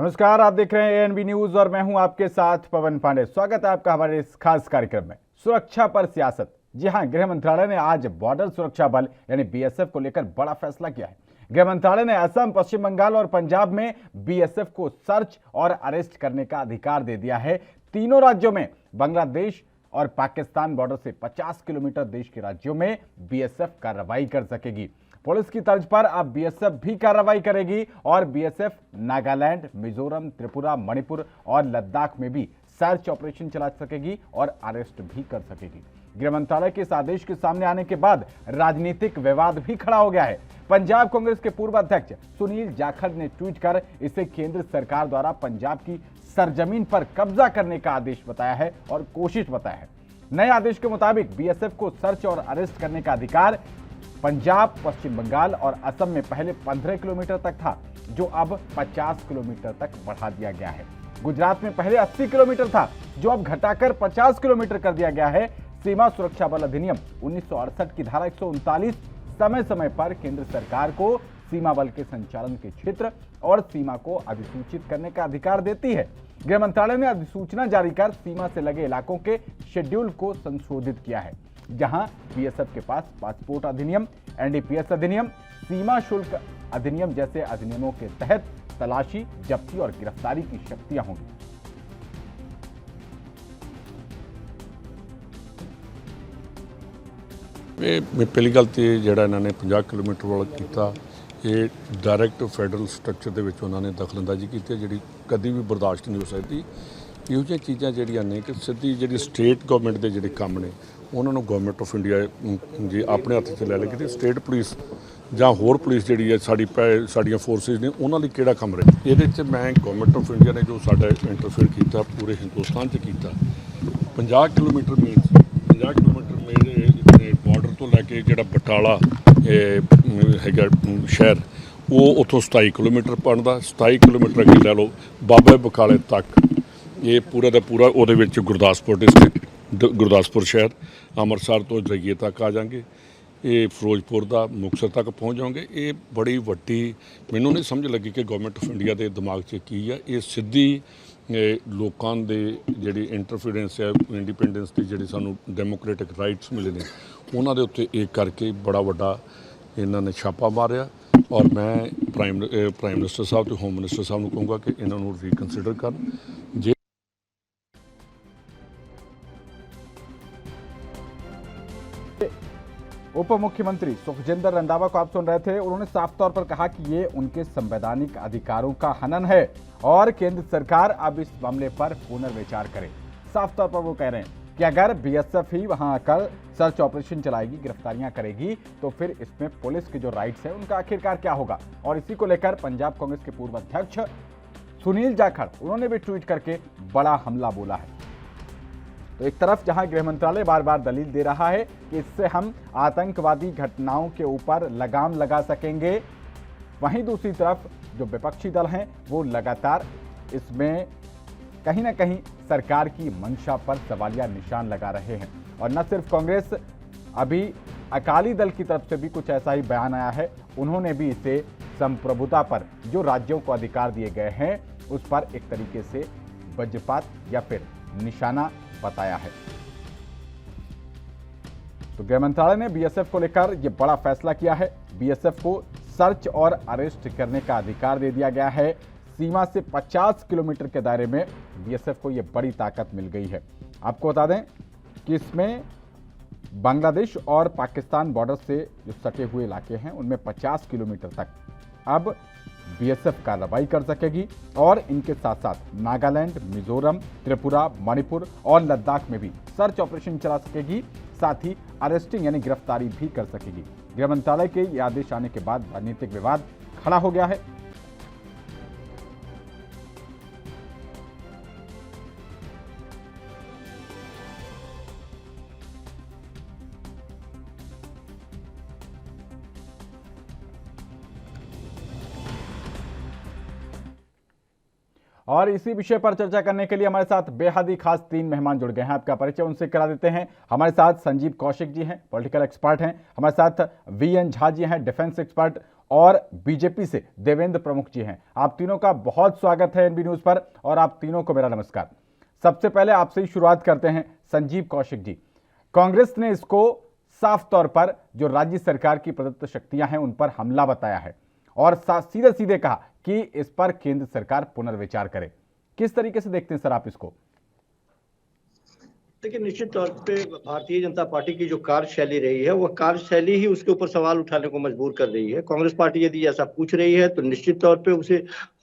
नमस्कार, आप देख रहे हैं एएनबी न्यूज और मैं हूं आपके साथ पवन पांडे। स्वागत है आपका हमारे इस खास कार्यक्रम में सुरक्षा पर सियासत। जी हां, गृह मंत्रालय ने आज बॉर्डर सुरक्षा बल यानी बीएसएफ को लेकर बड़ा फैसला किया है। गृह मंत्रालय ने असम, पश्चिम बंगाल और पंजाब में बीएसएफ को सर्च और अरेस्ट करने का अधिकार दे दिया है। तीनों राज्यों में बांग्लादेश और पाकिस्तान बॉर्डर से 50 किलोमीटर देश के राज्यों में बीएसएफ कार्रवाई कर सकेगी। पुलिस की तर्ज पर अब बीएसएफ भी कार्रवाई करेगी और बीएसएफ नागालैंड, मिजोरम, त्रिपुरा, मणिपुर और लद्दाख में भी सर्च ऑपरेशन चला सकेगी और अरेस्ट भी कर सकेगी। गृह मंत्रालय के इस आदेश के सामने आने के बाद राजनीतिक विवाद भी खड़ा हो गया है। पंजाब कांग्रेस के पूर्व अध्यक्ष सुनील जाखड़ ने ट्वीट कर इसे केंद्र सरकार द्वारा पंजाब की सरजमीन पर कब्जा करने का आदेश बताया है और कोशिश बताया है। नए आदेश के मुताबिक बीएसएफ को सर्च और अरेस्ट करने का अधिकार पंजाब, पश्चिम बंगाल और असम में पहले 15 किलोमीटर तक था, जो अब 50 किलोमीटर तक बढ़ा दिया गया है। गुजरात में पहले 80 किलोमीटर था, जो अब घटाकर 50 किलोमीटर कर दिया गया है। सीमा सुरक्षा बल अधिनियम 1968 की धारा 139 समय समय पर केंद्र सरकार को सीमा बल के संचालन के क्षेत्र और सीमा को अधिसूचित करने का अधिकार देती है। गृह मंत्रालय ने अधिसूचना जारी कर सीमा से लगे इलाकों के शेड्यूल को संशोधित किया है, जहां बीएसएफ के पास पासपोर्ट अधिनियम, एनडीपीएस अधिनियम, सीमा शुल्क अधिनियम जैसे अधिनियमों के तहत तलाशी, जब्ती और गिरफ्तारी की शक्तियां होंगी। पहली गल तो जिहड़ा इन्होंने 50 किलोमीटर वाला किया, ये डायरैक्ट फैडरल स्ट्रक्चर के विच उन्होंने दखलअंदाजी की जी कभी भी बर्दाश्त नहीं हो सकती। ਇਹੋ ਜਿਹੀਆਂ ਚੀਜ਼ਾਂ ਜਿਹੜੀਆਂ ਨੇ ਕਿ ਸਿੱਧੀ ਜਿਹੜੀ ਸਟੇਟ ਗਵਰਨਮੈਂਟ ਦੇ ਜਿਹੜੇ ਕੰਮ ਨੇ ਉਹਨਾਂ ਨੂੰ ਗਵਰਨਮੈਂਟ ਆਫ ਇੰਡੀਆ ਜੇ ਆਪਣੇ ਹੱਥ 'ਚ ਲੈ ਲੇ ਕਿ ਸਟੇਟ ਪੁਲਿਸ ਜਾਂ ਹੋਰ ਪੁਲਿਸ ਜਿਹੜੀ ਹੈ ਸਾਡੀਆਂ ਫੋਰਸਿਸ ਨੇ ਉਹਨਾਂ ਲਈ ਕਿਹੜਾ ਕੰਮ ਰਹੇ। ਇਹਦੇ 'ਚ ਮੈਂ ਗਵਰਨਮੈਂਟ ਆਫ ਇੰਡੀਆ ਨੇ ਜੋ ਸਾਡਾ ਇੰਟਰਫੇਅਰ ਕੀਤਾ ਪੂਰੇ ਹਿੰਦੁਸਤਾਨ 'ਚ ਕੀਤਾ। 50 ਕਿਲੋਮੀਟਰ ਮੇਰੇ ਬਾਰਡਰ ਤੋਂ ਲੈ ਕੇ ਜਿਹੜਾ ਬਟਾਲਾ ਹੈਗਾ ਸ਼ਹਿਰ, ਉਹ ਉੱਥੋਂ 27 ਕਿਲੋਮੀਟਰ ਬਣਦਾ। 27 ਕਿਲੋਮੀਟਰ ਅੱਗੇ ਲੈ ਲਓ ਬਾਬਾ ਬਕਾਲੇ ਤੱਕ, ये पूरा का पूरा ਉਹਦੇ ਵਿੱਚ ਗੁਰਦਾਸਪੁਰ डिस्ट्रिक्ट, गुरदासपुर शहर, ਅੰਮ੍ਰਿਤਸਰ तो जगिए तक आ जाएंगे, ये फिरोजपुर का मुक्तसर तक पहुँच जाओगे। ये बड़ी वड्डी मैनू नहीं समझ लगी कि गवर्नमेंट ऑफ इंडिया के दिमाग 'ਚ की है। ये सीधी लोगों के जी इंटरफेरेंस है, इंडिपेंडेंस की जी सानू डेमोक्रेटिक राइट्स मिले ने उन्होंने उत्ते एक करके बड़ा वड्डा इन्होंने छापा मारिया। और मैं प्राइम मिनिस्टर साहब तो होम मिनिस्टर साहब को कहूँगा कि इन्होंने रिकनसिडर कर। जे उप मुख्यमंत्री सुखजिंदर रंधावा को आप सुन रहे थे। उन्होंने साफ तौर पर कहा कि ये उनके संवैधानिक अधिकारों का हनन है और केंद्र सरकार अब इस मामले पर पुनर्विचार करे। साफ तौर पर वो कह रहे हैं कि अगर बीएसएफ ही वहां आकर सर्च ऑपरेशन चलाएगी, गिरफ्तारियां करेगी, तो फिर इसमें पुलिस के जो राइट्स है उनका आखिरकार क्या होगा। और इसी को लेकर पंजाब कांग्रेस के पूर्व अध्यक्ष सुनील जाखड़ उन्होंने भी ट्वीट करके बड़ा हमला बोला है। तो एक तरफ जहां गृह मंत्रालय बार बार दलील दे रहा है कि इससे हम आतंकवादी घटनाओं के ऊपर लगाम लगा सकेंगे, वहीं दूसरी तरफ जो विपक्षी दल हैं वो लगातार इसमें कहीं ना कहीं सरकार की मंशा पर सवालिया निशान लगा रहे हैं। और न सिर्फ कांग्रेस, अभी अकाली दल की तरफ से भी कुछ ऐसा ही बयान आया है। उन्होंने भी इसे संप्रभुता पर जो राज्यों को अधिकार दिए गए हैं उस पर एक तरीके से वज्रपात या फिर निशाना बताया है। तो गृह मंत्रालय ने बीएसएफ को लेकर यह बड़ा फैसला किया है। बीएसएफ को सर्च और अरेस्ट करने का अधिकार दे दिया गया है। सीमा से 50 किलोमीटर के दायरे में बीएसएफ को यह बड़ी ताकत मिल गई है। आपको बता दें कि इसमें बांग्लादेश और पाकिस्तान बॉर्डर से जो सटे हुए इलाके हैं उनमें 50 किलोमीटर तक अब बीएसएफ कार्रवाई कर सकेगी और इनके साथ साथ नागालैंड, मिजोरम, त्रिपुरा, मणिपुर और लद्दाख में भी सर्च ऑपरेशन चला सकेगी, साथ ही अरेस्टिंग यानी गिरफ्तारी भी कर सकेगी। गृह मंत्रालय के ये आदेश आने के बाद राजनीतिक विवाद खड़ा हो गया है। और इसी विषय पर चर्चा करने के लिए हमारे साथ बेहद ही खास 3 मेहमान जुड़ गए हैं। आपका परिचय उनसे करा देते हैं। हमारे साथ संजीव कौशिक जी हैं, पॉलिटिकल एक्सपर्ट हैं। हमारे साथ वीएन झा जी हैं, डिफेंस एक्सपर्ट। और बीजेपी से देवेंद्र प्रमुख जी हैं। आप तीनों का बहुत स्वागत है एनबी न्यूज पर और आप तीनों को मेरा नमस्कार। सबसे पहले आपसे ही शुरुआत करते हैं। संजीव कौशिक जी, कांग्रेस ने इसको साफ तौर पर जो राज्य सरकार की प्रदत्त शक्तियां हैं उन पर हमला बताया है और सीधे सीधे कहा कि इस पर केंद्र सरकार पुनर्विचार करे। किस तरीके से देखते हैं सर आप इसको? देखिए, निश्चित तौर पे भारतीय जनता पार्टी की जो कार्यशैली रही है वह कार्यशैली ही उसके ऊपर सवाल उठाने को मजबूर कर रही है। कांग्रेस पार्टी यदि ऐसा पूछ रही है तो निश्चित तौर पे उसे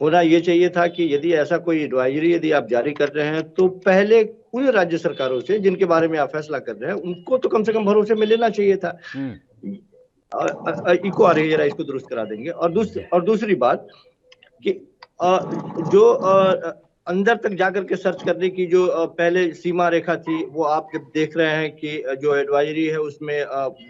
होना ये चाहिए था कि यदि ऐसा कोई एडवाइजरी यदि आप जारी कर रहे हैं तो पहले उन राज्य सरकारों से जिनके बारे में आप फैसला कर रहे हैं उनको तो कम से कम भरोसे में लेना चाहिए था। इको आ रही है, जरा इसको दुरुस्त करा देंगे। और दूसरी बात कि जो अंदर तक जाकर के सर्च करने की जो पहले सीमा रेखा थी वो आप जब देख रहे हैं कि जो एडवाइजरी है उसमें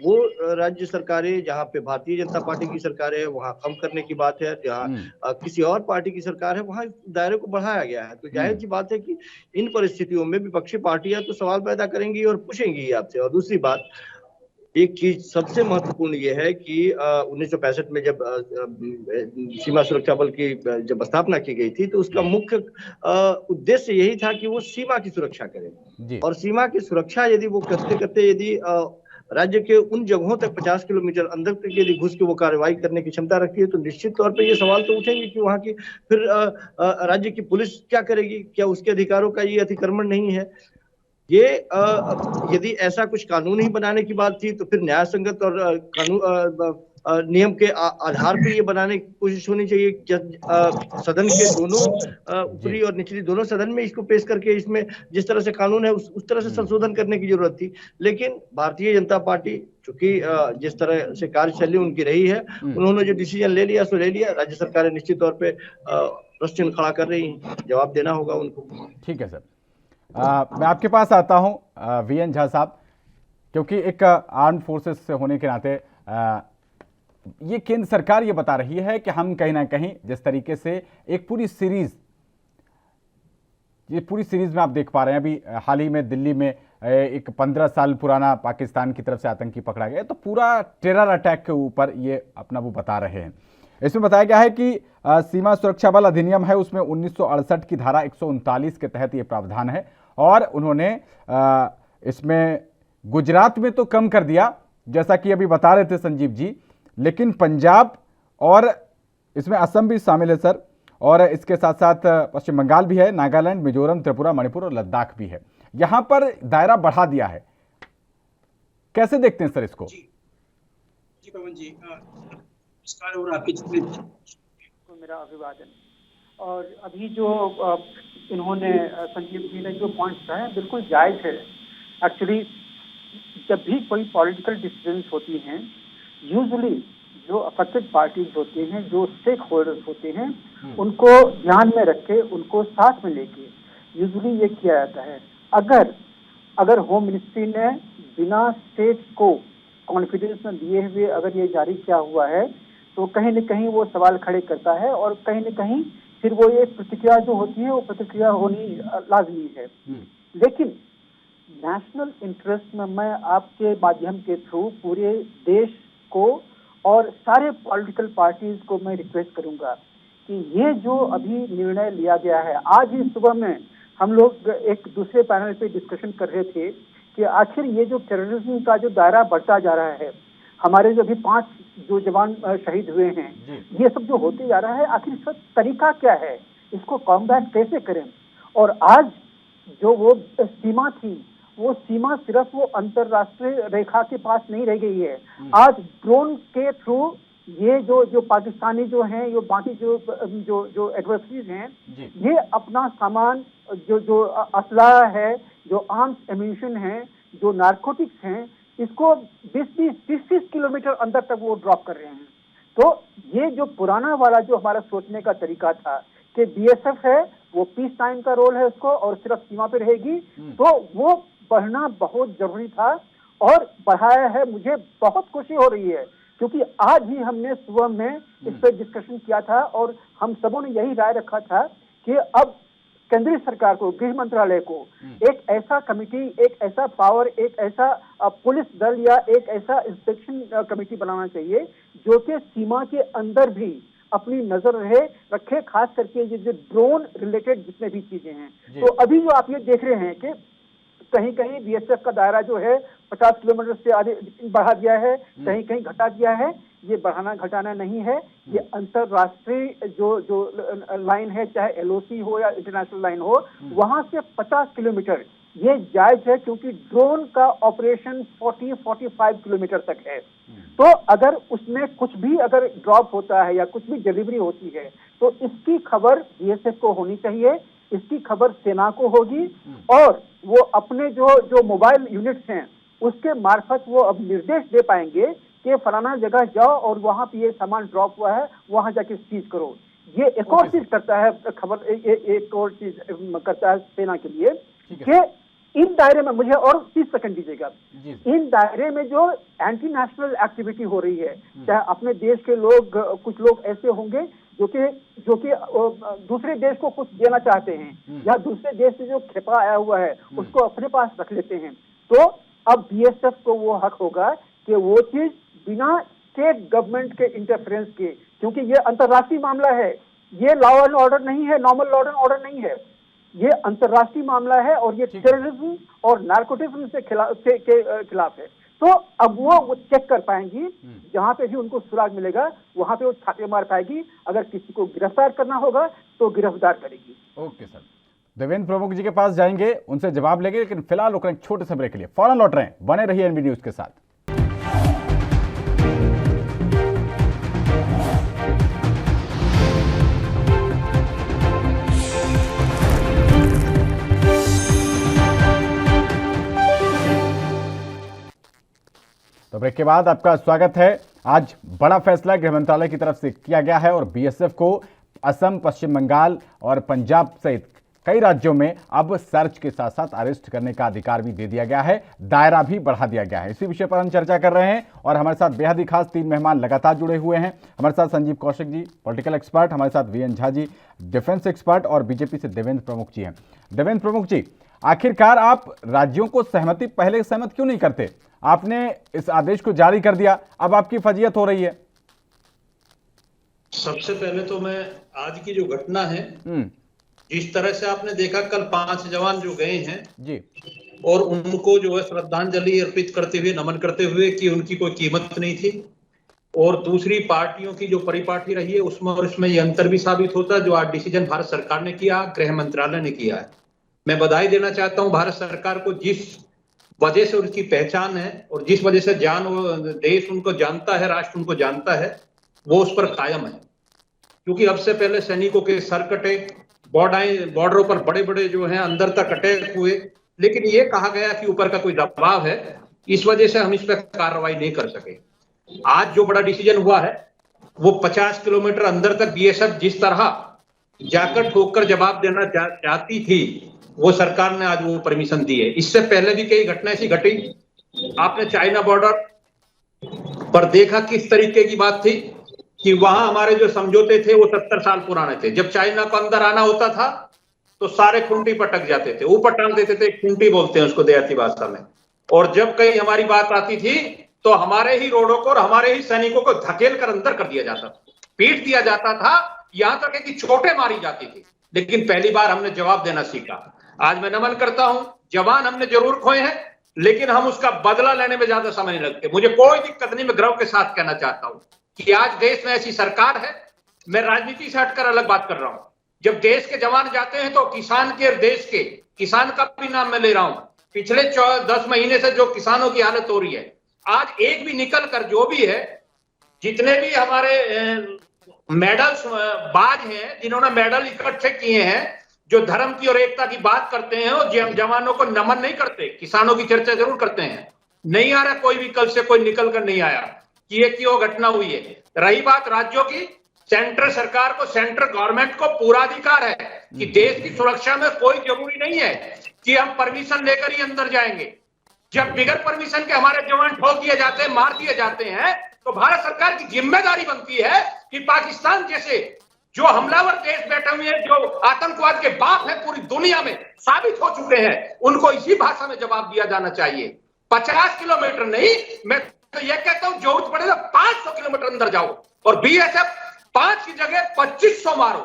वो राज्य सरकारें जहां पे भारतीय जनता पार्टी की सरकार है वहां कम करने की बात है, जहां किसी और पार्टी की सरकार है वहां दायरे को बढ़ाया गया है। तो जाहिर सी बात है कि इन परिस्थितियों में विपक्षी पार्टियां तो सवाल पैदा करेंगी और पूछेंगी आपसे। और दूसरी बात, एक चीज सबसे महत्वपूर्ण यह है कि 1965 में जब सीमा सुरक्षा बल की जब स्थापना की गई थी तो उसका मुख्य उद्देश्य यही था कि वो सीमा की सुरक्षा करे। और सीमा की सुरक्षा यदि वो करते करते यदि राज्य के उन जगहों तक 50 किलोमीटर अंदर तक यदि घुस के वो कार्रवाई करने की क्षमता रखती है तो निश्चित तौर पे ये सवाल तो उठेंगे कि वहां की फिर राज्य की पुलिस क्या करेगी? क्या उसके अधिकारों का ये अतिक्रमण नहीं है? ये यदि ऐसा कुछ कानून ही बनाने की बात थी तो फिर न्याय संगत और कानून नियम के आधार पर ये बनाने की कोशिश होनी चाहिए। सदन के दोनों ऊपरी और निचली दोनों सदन में इसको पेश करके इसमें जिस तरह से कानून है उस तरह से संशोधन करने की जरूरत थी। लेकिन भारतीय जनता पार्टी चूंकि जिस तरह से कार्यशैली उनकी रही है उन्होंने जो डिसीजन ले लिया सो ले लिया। राज्य सरकारें निश्चित तौर पर प्रश्न चिन्ह खड़ा कर रही हैं, जवाब देना होगा उनको। ठीक है सर, मैं आपके पास आता हूं वीएन झा साहब, क्योंकि एक आर्म फोर्सेस से होने के नाते ये केंद्र सरकार ये बता रही है कि हम कहीं ना कहीं जिस तरीके से एक पूरी सीरीज में आप देख पा रहे हैं, अभी हाल ही में दिल्ली में एक 15 साल पुराना पाकिस्तान की तरफ से आतंकी पकड़ा गया, तो पूरा टेरर अटैक के ऊपर ये अपना वो बता रहे हैं। इसमें बताया गया है कि सीमा सुरक्षा बल अधिनियम है उसमें 1968 की धारा 139 के तहत ये प्रावधान है और उन्होंने इसमें गुजरात में तो कम कर दिया जैसा कि अभी बता रहे थे संजीव जी, लेकिन पंजाब और इसमें असम भी शामिल है सर, और इसके साथ साथ पश्चिम बंगाल भी है, नागालैंड, मिजोरम, त्रिपुरा, मणिपुर और लद्दाख भी है। यहां पर दायरा बढ़ा दिया है। कैसे देखते हैं सर इसको? जी पवन जी, नमस्कार और आपकी को मेरा अभिवादन। और अभी जो इन्होंने संजीव जी ने जो पॉइंट कहा है बिल्कुल जायज है। एक्चुअली जब भी कोई पॉलिटिकल डिसीजंस होती हैं, यूजुअली जो अफेक्टेड पार्टीज होते हैं, जो स्टेक होल्डर्स होते हैं, उनको ध्यान में रख के उनको साथ में लेके यूजुअली ये किया जाता है। अगर होम मिनिस्ट्री ने बिना स्टेट को कॉन्फिडेंस में दिए हुए अगर ये जारी किया हुआ है तो कहीं न कहीं वो सवाल खड़े करता है और कहीं न कहीं फिर वो ये प्रतिक्रिया जो होती है वो प्रतिक्रिया होनी लाजमी है। लेकिन नेशनल इंटरेस्ट में मैं आपके माध्यम के थ्रू पूरे देश को और सारे पॉलिटिकल पार्टीज को मैं रिक्वेस्ट करूंगा कि ये जो अभी निर्णय लिया गया है, आज ही सुबह में हम लोग एक दूसरे पैनल पे डिस्कशन कर रहे थे कि आखिर ये जो टेररिज्म का जो दायरा बढ़ता जा रहा है, हमारे जो अभी 5 जो जवान शहीद हुए हैं, ये सब जो होते जा रहा है, आखिर इसका तरीका क्या है, इसको कॉम्बैट कैसे करें? और आज जो वो सीमा थी, वो सीमा सिर्फ वो अंतरराष्ट्रीय रेखा के पास नहीं रह गई है। आज ड्रोन के थ्रू ये जो पाकिस्तानी जो हैं, ये बाकी जो एडवर्सरीज हैं, ये अपना सामान जो असला है, जो आर्म्स एम्यूनिशन है, जो नारकोटिक्स हैं, इसको 20-30 किलोमीटर अंदर तक वो ड्रॉप कर रहे हैं। तो ये जो पुराना वाला जो हमारा सोचने का तरीका था कि बीएसएफ है वो पीस टाइम का रोल है उसको और सिर्फ सीमा पे रहेगी, तो वो बढ़ना बहुत जरूरी था और बढ़ाया है। मुझे बहुत खुशी हो रही है क्योंकि आज ही हमने सुबह में इस पर डिस्कशन किया था और हम सबों ने यही राय रखा था कि अब केंद्रीय सरकार को, गृह मंत्रालय को एक ऐसा कमिटी, एक ऐसा पावर, एक ऐसा पुलिस दल या एक ऐसा इंस्पेक्शन कमेटी बनाना चाहिए जो कि सीमा के अंदर भी अपनी नजर रखे, खास करके ये जो ड्रोन रिलेटेड जितने भी चीजें हैं। तो अभी जो आप ये देख रहे हैं कि कहीं कहीं बीएसएफ का दायरा जो है 50 किलोमीटर से आगे बढ़ा दिया है, कहीं कहीं घटा दिया है। ये बढ़ाना घटाना नहीं है, ये अंतरराष्ट्रीय जो लाइन है, चाहे एलओसी हो या इंटरनेशनल लाइन हो, वहां से 50 किलोमीटर ये जायज है, क्योंकि ड्रोन का ऑपरेशन 40-45 किलोमीटर तक है। तो अगर उसमें कुछ भी अगर ड्रॉप होता है या कुछ भी डिलीवरी होती है, तो इसकी खबर बीएसएफ को होनी चाहिए, इसकी खबर सेना को होगी, और वो अपने जो मोबाइल यूनिट्स हैं उसके मार्फत वो अब निर्देश दे पाएंगे कि फलाना जगह जाओ और वहां पे ये सामान ड्रॉप हुआ है, वहां जाके सीज करो। ये एक और चीज करता है खबर, एक और चीज करता है सेना के लिए कि इन दायरे में, मुझे और 30 सेकंड दीजिएगा, इन दायरे में जो एंटी नेशनल एक्टिविटी हो रही है, चाहे अपने देश के लोग, कुछ लोग ऐसे होंगे जो कि दूसरे देश को कुछ देना चाहते हैं, या दूसरे देश से जो खेपा आया हुआ है उसको अपने पास रख लेते हैं। तो अब बीएसएफ को वो हक होगा कि वो चीज बिना स्टेट गवर्नमेंट के इंटरफेरेंस के, क्योंकि ये अंतर्राष्ट्रीय मामला है, ये लॉ एंड ऑर्डर नहीं है, नॉर्मल लॉ एंड ऑर्डर नहीं है, ये अंतर्राष्ट्रीय मामला है और ये टेररिज्म और नार्कोटिज्म के खिलाफ है। तो अब वो चेक कर पाएंगी, जहां पे भी उनको सुराग मिलेगा वहां पे वो छापे मार पाएगी, अगर किसी को गिरफ्तार करना होगा तो गिरफ्तार करेगी। ओके सर, देवेंद्र प्रमुख जी के पास जाएंगे, उनसे जवाब लेंगे, लेकिन फिलहाल रुक रहे हैं छोटे से ब्रेक के लिए, फौरन लौट रहे हैं, बने रहिए एनबी न्यूज के साथ। तो ब्रेक के बाद आपका स्वागत है। आज बड़ा फैसला गृह मंत्रालय की तरफ से किया गया है और बीएसएफ को असम, पश्चिम बंगाल और पंजाब सहित कई राज्यों में अब सर्च के साथ साथ अरेस्ट करने का अधिकार भी दे दिया गया है, दायरा भी बढ़ा दिया गया है। इसी विषय पर हम चर्चा कर रहे हैं और हमारे साथ बेहद ही खास 3 मेहमान लगातार जुड़े हुए हैं। हमारे साथ संजीव कौशिक जी, पॉलिटिकल एक्सपर्ट, हमारे साथ VN Jha ji, defence expert, और बीजेपी से देवेंद्र प्रमुख जी हैं। देवेंद्र प्रमुख जी, आखिरकार आप राज्यों को पहले सहमत क्यों नहीं करते? आपने इस आदेश को जारी कर दिया, अब आपकी फजीयत हो रही है। सबसे पहले तो मैं आज की जो घटना है, जिस तरह से आपने देखा कल 5 जवान जो गए हैं जी, और उनको जो है श्रद्धांजलि अर्पित करते हुए, नमन करते हुए कि उनकी कोई कीमत नहीं थी, और दूसरी पार्टियों की जो परिपाटी रही है उसमें और इसमें ये अंतर भी साबित होता है जो आज डिसीजन भारत सरकार ने किया, गृह मंत्रालय ने किया है। मैं बधाई देना चाहता हूं भारत सरकार को, जिस वजह से उनकी पहचान है और जिस वजह से देश उनको जानता है, राष्ट्र उनको जानता है, वो उस पर कायम है। क्योंकि अब से पहले सैनिकों के सर कटे, बॉर्डरों पर बड़े बड़े जो हैं अंदर तक अटैक हुए, लेकिन ये कहा गया कि ऊपर का कोई दबाव है, इस वजह से हम इस पर कार्रवाई नहीं कर सके। आज जो बड़ा डिसीजन हुआ है वो 50 किलोमीटर अंदर तक बीएसएफ जिस तरह जाकर ठोककर जवाब देना चाहती थी, वो सरकार ने आज वो परमिशन दी है। इससे पहले भी कई घटना ऐसी घटी, आपने चाइना बॉर्डर पर देखा किस तरीके की बात थी कि वहां हमारे जो समझौते थे वो 70 साल पुराने थे। जब चाइना को अंदर आना होता था तो सारे खूंटी पटक जाते थे, ऊपर टांग देते थे, खूंटी बोलते हैं उसको देहाती भाषा में। और जब कहीं हमारी बात आती थी तो हमारे ही रोडों को और हमारे ही सैनिकों को धकेल कर अंदर कर दिया जाता था, पीट दिया जाता था, यहां तक कि चोटें मारी जाती थी। लेकिन पहली बार हमने जवाब देना सीखा। आज मैं नमन करता हूं, जवान हमने जरूर खोए हैं, लेकिन हम उसका बदला लेने में ज्यादा समय नहीं लगते। मुझे कोई दिक्कत नहीं, मैं गर्व के साथ कहना चाहता हूं कि आज देश में ऐसी सरकार है। मैं राजनीति से हटकर अलग बात कर रहा हूं। जब देश के जवान जाते हैं तो किसान के, देश के किसान का भी नाम मैं ले रहा हूं। पिछले 10 महीने से जो किसानों की हालत हो रही है, आज एक भी निकल कर, जो भी है, जितने भी हमारे मेडल्स बाज हैं, जिन्होंने मेडल इकट्ठे किए हैं, जो धर्म की और एकता की बात करते हैं, वो जवानों को नमन नहीं करते, किसानों की चर्चा जरूर करते हैं। नहीं आ रहा कोई भी, कल से कोई निकल कर नहीं आया कि ये क्यों घटना हुई है। रही बात राज्यों की, सेंट्रल सरकार को, सेंट्रल गवर्नमेंट को पूरा अधिकार है कि देश की सुरक्षा में कोई जरूरी नहीं है कि हम परमिशन लेकर ही अंदर जाएंगे। जब बिगर परमिशन के हमारे जवान ठोक दिए जाते हैं, मार दिए जाते हैं, तो भारत सरकार की जिम्मेदारी बनती है कि पाकिस्तान जैसे जो हमलावर देश बैठे हुए हैं, जो आतंकवाद के बाप है पूरी दुनिया में साबित हो चुके हैं, उनको इसी भाषा में जवाब दिया जाना चाहिए। 50 किलोमीटर नहीं, मैं तो ये कहता हूं जरूरत पड़े तो 500 किलोमीटर अंदर जाओ और बीएसएफ 5 की जगह 2500 मारो,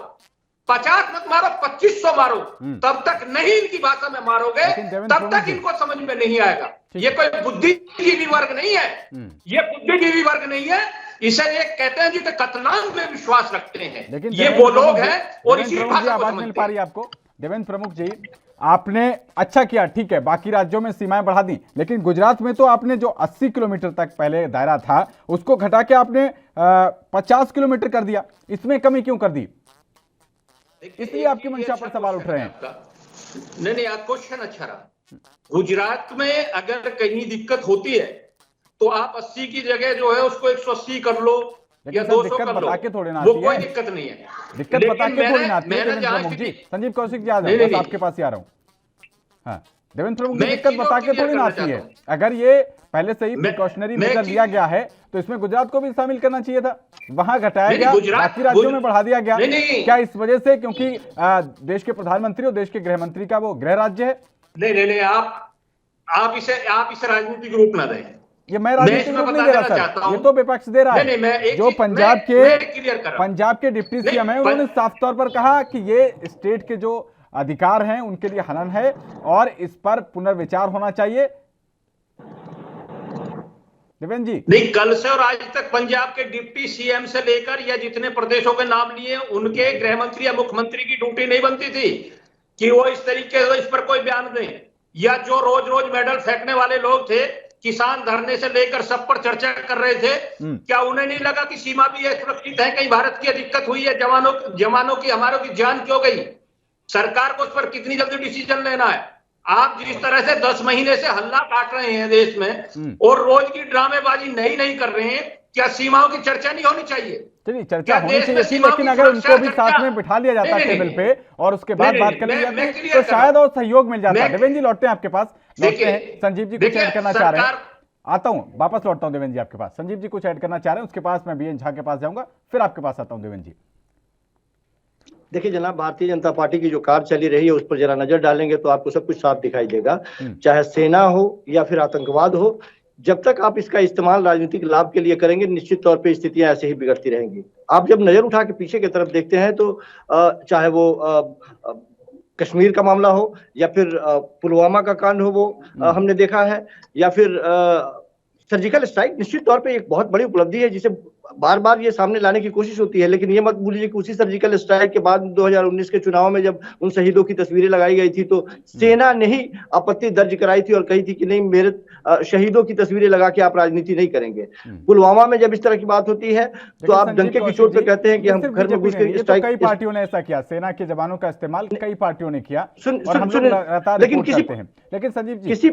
50 मत मारो, 2500 मारो, तब तक नहीं इनकी भाषा में मारोगे तब तक इनको समझ में नहीं आएगा। ये कोई बुद्धिजीवी वर्ग नहीं है, ये बुद्धिजीवी वर्ग नहीं है, इसे ये कहते हैं जी तो कतलाम में विश्वास रखते हैं। लेकिन ये वो लोग हैं और इसी भाषा को आवाज मिल समझते पा रही है आपको। देवेंद्र प्रमुख जी, आपने अच्छा किया, ठीक है, बाकी राज्यों में सीमाएं बढ़ा दी, लेकिन गुजरात में तो आपने जो 80 किलोमीटर तक पहले दायरा था उसको घटा के आपने 50 किलोमीटर कर दिया, इसमें कमी क्यों कर दी? इसलिए आपकी मंशा पर सवाल उठ रहे हैं। नहीं, आप क्वेश्चन अच्छा रहा। गुजरात में अगर कहीं दिक्कत होती है तो आप 80 की जगह जो है उसको 180 कर लो या 200 कर लो, वो कोई दिक्कत नहीं है। दिक्कत बता के थोड़ी ना आती है देवेंद्र प्रमुख जी। संजीव कौशिक जी आ जाओ, बस आपके पास ही आ रहा हूँ। हाँ देवेंद्र प्रमुख जी, दिक्कत बता के थोड़ी ना आती है। अगर ये पहले से ही प्रिकॉशनरी मेजर लिया गया है तो इसमें गुजरात को भी शामिल करना चाहिए था, वहां घटाया गया, बाकी राज्यों में बढ़ा दिया गया। क्या इस वजह से क्योंकि देश के प्रधानमंत्री और देश के गृह मंत्री का वो गृह राज्य है? नहीं, आप इसे राजनीतिक रूप ना दें। ये मैं राजनीतिक रूप नहीं दे रहा सर, ये तो विपक्ष दे रहा है। जो पंजाब के डिप्टी सीएम है उन्होंने साफ तौर पर कहा कि ये स्टेट के जो अधिकार हैं उनके लिए हनन है और इस पर पुनर्विचार होना चाहिए। देवेंद्र जी, नहीं, कल से और आज तक पंजाब के डिप्टी सीएम से लेकर या जितने प्रदेशों के नाम लिए उनके गृह मंत्री या मुख्यमंत्री की ड्यूटी नहीं बनती थी कि वो इस तरीके से इस पर कोई बयान दें, या जो रोज रोज मेडल फेंकने वाले लोग थे, किसान धरने से लेकर सब पर चर्चा कर रहे थे, क्या उन्हें नहीं लगा कि सीमा भी सुरक्षित है? कहीं भारत की दिक्कत हुई है, जवानों की, हमारों की जान क्यों गई? सरकार को उस पर कितनी जल्दी डिसीजन लेना है? आप जिस तरह से 10 महीने से हल्ला काट रहे हैं देश में और रोज की ड्रामेबाजी नहीं कर रहे हैं, क्या सीमाओं की चर्चा नहीं होनी चाहिए? चलिए चर्चा होनी चाहिए थी, लेकिन अगर उनको भी साथ में बिठा लिया जाता टेबल पे और उसके बाद बात कर ली जाती तो शायद और सहयोग मिल जाता। देवेंद्र जी लौटते हैं आपके पास, लौटते हैं। संजीव जी कुछ ऐड करना चाह रहे हैं, आता हूं, वापस लौटता हूं देवेंद्र जी आपके पास। संजीव जी कुछ ऐड करना चाह रहे हैं, उसके पास मैं बीएन झा के पास जाऊंगा, फिर आपके पास आता हूं। देवेंद्र जी देखिए जनाब, भारतीय जनता पार्टी की जो कार चली रही है उस पर जरा नजर डालेंगे तो आपको सब कुछ साफ दिखाई देगा, चाहे सेना हो या फिर आतंकवाद हो। जब तक आप इसका इस्तेमाल राजनीतिक लाभ के लिए करेंगे, निश्चित तौर पे स्थितियां ऐसे ही बिगड़ती रहेंगी। आप जब नजर उठा के पीछे की तरफ देखते हैं तो चाहे वो कश्मीर का मामला हो या फिर पुलवामा का कांड हो, वो हमने देखा है, या फिर सर्जिकल स्ट्राइक निश्चित तौर पे एक बहुत बड़ी उपलब्धि है जिसे बार बार ये सामने लाने की कोशिश होती है। लेकिन ये मत भूलिए कि उसी सर्जिकल स्ट्राइक के बाद 2019 के चुनाव में जब उन शहीदों की तस्वीरें लगाई गई थी तो सेना ने ही आपत्ति दर्ज कराई थी और कही थी कि नहीं, मेरे शहीदों की तस्वीरें लगा के आप राजनीति नहीं करेंगे। पुलवामा में जब इस तरह की बात होती है तो आप डंके की चोट पे कहते हैं कि हम घर में घुस के स्ट्राइक। कई पार्टियों ने ऐसा किया, सेना के जवानों का इस्तेमाल कई पार्टियों ने किया, लेकिन संजीव जी किसी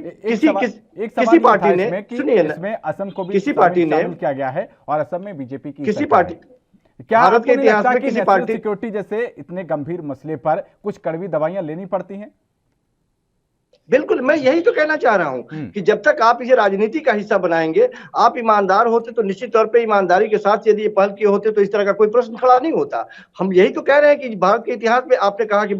पार्टी ने, सुनिए, इसमें असम को भी किसी पार्टी ने किया गया है और असम में बीजेपी की किसी पार्टी, क्या भारत के इतिहास में किसी पार्टी सिक्योरिटी जैसे इतने गंभीर मसले पर कुछ कड़वी दवाइयां लेनी पड़ती हैं? बिल्कुल, मैं यही तो कहना चाह रहा हूं कि जब तक आप इसे राजनीति का हिस्सा बनाएंगे, आप ईमानदार होते तो निश्चित तौर पे ईमानदारी के साथ यदि ये पहल किए होते तो इस तरह का कोई प्रश्न खड़ा नहीं होता। हम यही तो कह रहे हैं कि भारत के इतिहास में आपने कहा कि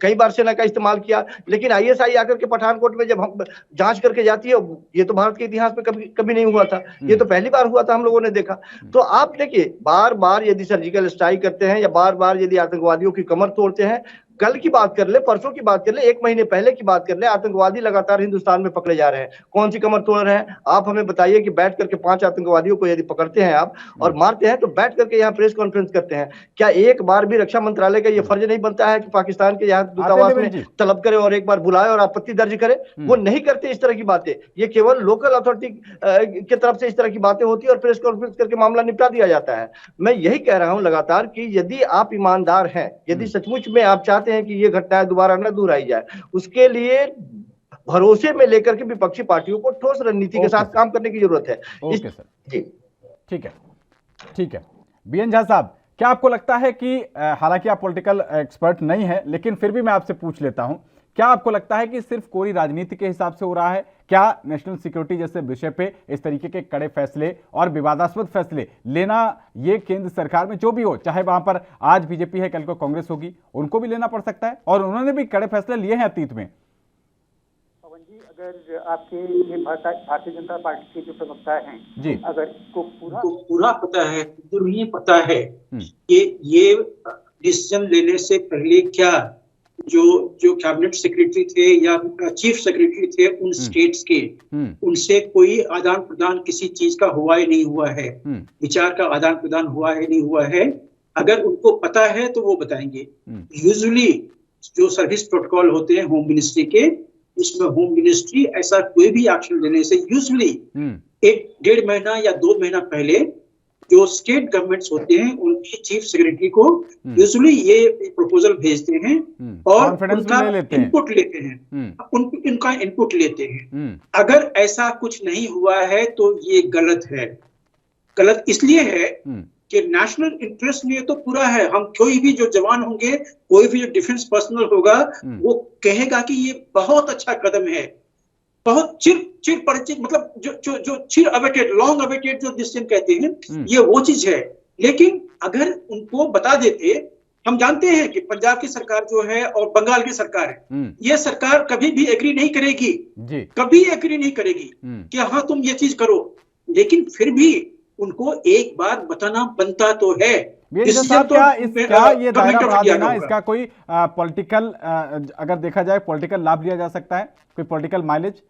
कई बार सेना का इस्तेमाल किया, लेकिन आईएसआई आकर के पठानकोट में जब हम जांच करके जाती है, ये तो भारत के इतिहास में कभी नहीं हुआ था, ये तो पहली बार हुआ था, हम लोगों ने देखा। तो आप देखिए, बार बार यदि सर्जिकल स्ट्राइक करते हैं या बार बार यदि आतंकवादियों की कमर तोड़ते हैं, कल की बात कर ले, परसों की बात कर ले, 1 महीने पहले की बात कर ले, आतंकवादी लगातार हिंदुस्तान में पकड़े जा रहे हैं। कौन सी कमर तोड़ रहे हैं? आप हमें बताइए कि बैठ करके 5 आतंकवादियों को यदि पकड़ते हैं आप और मारते हैं तो बैठ करके यहाँ प्रेस कॉन्फ्रेंस करते हैं। क्या एक बार भी रक्षा मंत्रालय का ये फर्ज नहीं बनता है कि पाकिस्तान के यहाँ दूतावास में तलब करे और एक बार बुलाए और आपत्ति दर्ज करे? वो नहीं करते इस तरह की बातें। ये केवल लोकल अथॉरिटी की तरफ से इस तरह की बातें होती है और प्रेस कॉन्फ्रेंस करके मामला निपटा दिया जाता है। मैं यही कह रहा हूं लगातार कि यदि आप ईमानदार हैं, यदि सचमुच में आप चाहते हैं कि ये घटना दोबारा न दोहराई जाए, उसके लिए भरोसे में लेकर के विपक्षी पार्टियों को ठोस रणनीति के साथ काम करने की जरूरत है। ओके सर, जी ठीक है। बीएन झा साहब, क्या आपको लगता है कि हालांकि आप पॉलिटिकल एक्सपर्ट नहीं है, लेकिन फिर भी मैं आपसे पूछ लेता हूं, क्या आपको लगता है कि सिर्फ कोई राजनीति के हिसाब से हो रहा है? क्या नेशनल सिक्योरिटी जैसे विषय पे इस तरीके के कड़े फैसले और विवादास्पद फैसले लेना, ये केंद्र सरकार में जो भी हो, चाहे वहां पर आज बीजेपी है, कल को कांग्रेस होगी, उनको भी लेना पड़ सकता है और उन्होंने भी कड़े फैसले लिए हैं अतीत में? पवन जी, अगर आपके ये भारतीय जनता पार्टी के जो प्रवक्ता हैं जी, अगर को पूरा पता है, तो ये पता है कि ये डिसीजन लेने से पहले क्या जो कैबिनेट सेक्रेटरी थे या चीफ सेक्रेटरी थे उन स्टेट्स के, उनसे कोई आदान प्रदान किसी चीज का हुआ ही नहीं हुआ है, विचार का आदान प्रदान हुआ है नहीं हुआ है। अगर उनको पता है तो वो बताएंगे। यूजुअली जो सर्विस प्रोटोकॉल होते हैं होम मिनिस्ट्री के, उसमें होम मिनिस्ट्री ऐसा कोई भी एक्शन लेने से यूजुअली 1-1.5 महीना या 2 महीना पहले जो स्टेट गवर्नमेंट्स होते हैं उनकी चीफ सेक्रेटरी को यूजुअली ये प्रपोजल भेजते हैं और उनका इनपुट लेते हैं, उनका इनपुट लेते हैं। अगर ऐसा कुछ नहीं हुआ है तो ये गलत है। गलत इसलिए है कि नेशनल इंटरेस्ट में तो पूरा है। हम कोई भी जो जवान होंगे, कोई भी जो डिफेंस पर्सनल होगा, वो कहेगा कि ये बहुत अच्छा कदम है, बहुत चिर परिचित, मतलब जो चिर अवेटेड, लॉन्ग अवेटेड जो डिसीजन कहते हैं, ये वो चीज है। लेकिन अगर उनको बता देते, हम जानते हैं कि पंजाब की सरकार जो है और बंगाल की सरकार है, ये सरकार कभी भी एग्री नहीं करेगी, कभी एग्री नहीं करेगी कि हाँ तुम ये चीज करो, लेकिन फिर भी उनको एक बार बताना बनता तो है। क्या ये दायरा बढ़ा देना, इसका कोई पॉलिटिकल, अगर देखा जाए पॉलिटिकल लाभ लिया जा सकता है, कोई पॉलिटिकल माइलेज?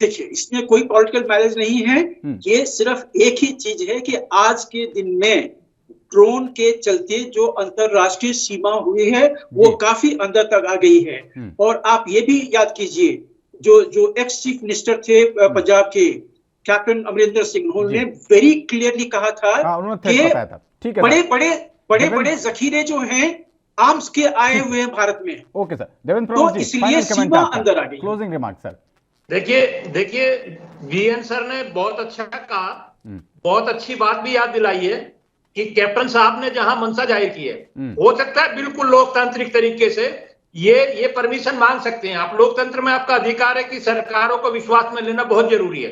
देखिए, इसमें कोई पॉलिटिकल माइलेज नहीं है। ये सिर्फ एक ही चीज है कि आज के दिन में ड्रोन के चलते जो अंतरराष्ट्रीय सीमा हुई है वो काफी अंदर तक आ गई है। और आप ये भी याद कीजिए, जो एक्स चीफ मिनिस्टर थे पंजाब के, कैप्टन अमरिंदर सिंह, उन्होंने वेरी क्लियरली कहा था कि बड़े जखीरे जो हैं आर्म्स के आए हुए हैं भारत में। ओके सर, देवेंद्र तो इसलिए सीमा अंदर आ गई। Closing remark sir. देखिए वीएन सर ने बहुत अच्छा कहा, बहुत अच्छी बात भी याद दिलाई है कि कैप्टन साहब ने जहां मंशा जाहिर की है, हो सकता है बिल्कुल लोकतांत्रिक तरीके से ये परमिशन मांग सकते हैं आप। लोकतंत्र में आपका अधिकार है कि सरकारों को विश्वास में लेना बहुत जरूरी है,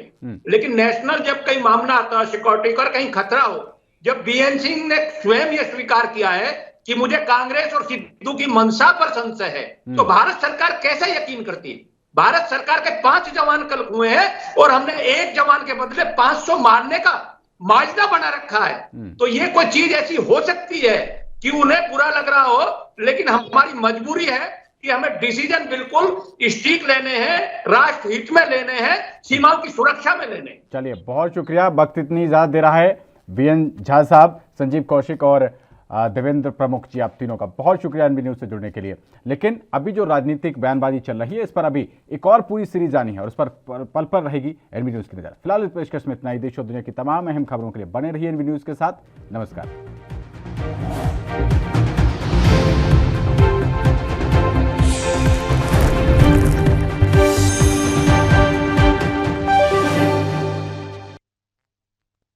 लेकिन नेशनल जब कहीं मामला आता है सिक्योरिटी का, कहीं खतरा हो, जब बीएन सिंह ने स्वयं ये स्वीकार किया है कि मुझे कांग्रेस और सिद्धू की मंशा पर संशय है, तो भारत सरकार कैसे यकीन करती है? भारत सरकार के 5 जवान कल हुए हैं और हमने 1 जवान के बदले 500 मारने का माजदा बना रखा है। तो ये कोई चीज ऐसी हो सकती है कि उन्हें बुरा लग रहा हो, लेकिन हमारी मजबूरी है कि हमें डिसीजन बिल्कुल स्ट्रिक्ट लेने हैं, राष्ट्र हित में लेने हैं, सीमाओं की सुरक्षा में लेने। चलिए, बहुत शुक्रिया। वक्त इतनी इजाजत दे रहा है वीएन झा साहब, संजीव कौशिक और देवेंद्र प्रमुख जी, आप तीनों का बहुत शुक्रिया एनबी न्यूज से जुड़ने के लिए। लेकिन अभी जो राजनीतिक बयानबाजी चल रही है, इस पर अभी एक और पूरी सीरीज आनी है और उस पर पल पर रहेगी एनबी न्यूज की नजर। फिलहाल इस पेशकश में इतना ही। देश और दुनिया की तमाम अहम खबरों के लिए बने रहिए एनबी न्यूज के साथ। नमस्कार।